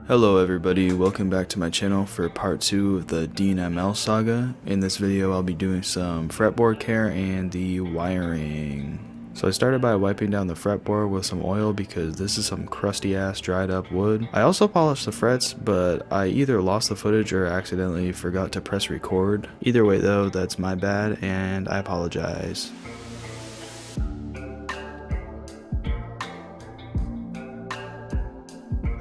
Hello everybody, welcome back to my channel for part 2 of the DNML saga. In this video I'll be doing some fretboard care and the wiring. So I started by wiping down the fretboard with some oil because this is some crusty ass dried up wood. I also polished the frets, but I either lost the footage or accidentally forgot to press record. Either way though, that's my bad and I apologize.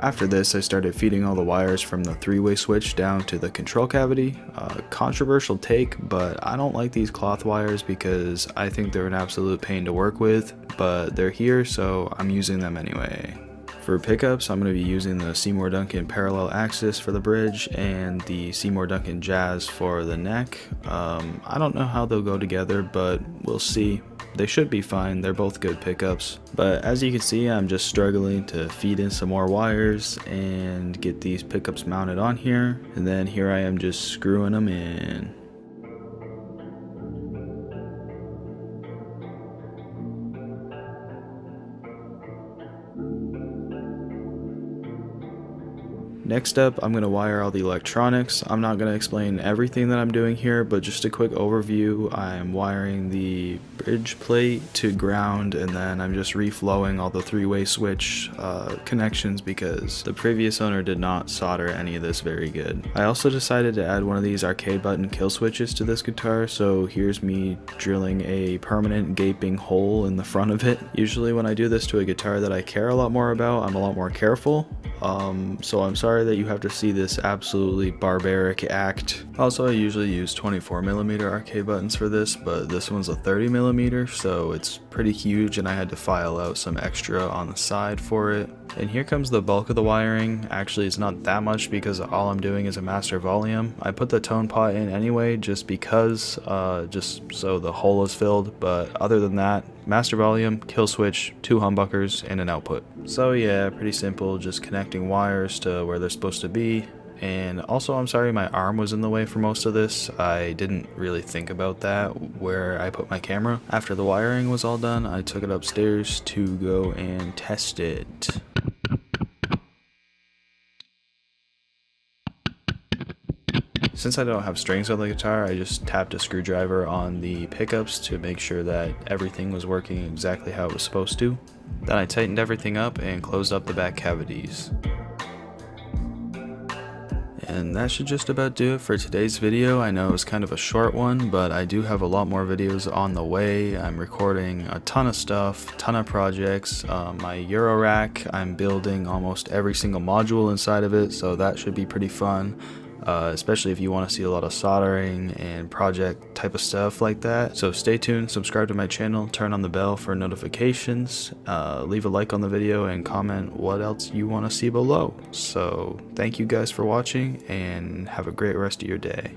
After this, I started feeding all the wires from the three-way switch down to the control cavity. Controversial take, but I don't like these cloth wires because I think they're an absolute pain to work with, but they're here, so I'm using them anyway. For pickups, I'm going to be using the Seymour Duncan parallel axis for the bridge and the Seymour Duncan jazz for the neck. I don't know how they'll go together, but we'll see. They should be fine, they're both good pickups. But as you can see, I'm just struggling to feed in some more wires and get these pickups mounted on here. And then here I am just screwing them in. Next up, I'm going to wire all the electronics. I'm not going to explain everything that I'm doing here, but just a quick overview. I'm wiring the bridge plate to ground, and then I'm just reflowing all the three-way switch connections because the previous owner did not solder any of this very good. I also decided to add one of these arcade button kill switches to this guitar, so here's me drilling a permanent gaping hole in the front of it. Usually when I do this to a guitar that I care a lot more about, I'm a lot more careful. So I'm sorry that you have to see this absolutely barbaric act. Also, I usually use 24mm arcade buttons for this, but this one's a 30mm, so it's pretty huge and I had to file out some extra on the side for it. And here comes the bulk of the wiring. Actually, it's not that much because all I'm doing is a master volume. I put the tone pot in anyway just because, just so the hole is filled, but other than that, master volume, kill switch, 2 humbuckers, and an output. So yeah, pretty simple, just connecting wires to where they're supposed to be. And also, I'm sorry my arm was in the way for most of this. I didn't really think about that where I put my camera. After the wiring was all done, I took it upstairs to go and test it. Since I don't have strings on the guitar, I just tapped a screwdriver on the pickups to make sure that everything was working exactly how it was supposed to. Then I tightened everything up and closed up the back cavities. And that should just about do it for today's video. I know it was kind of a short one, but I do have a lot more videos on the way. I'm recording a ton of stuff, ton of projects. My Euro rack, I'm building almost every single module inside of it, so that should be pretty fun. Especially if you want to see a lot of soldering and project type of stuff like that. So stay tuned, subscribe to my channel, turn on the bell for notifications, leave a like on the video and comment what else you want to see below. So thank you guys for watching and have a great rest of your day.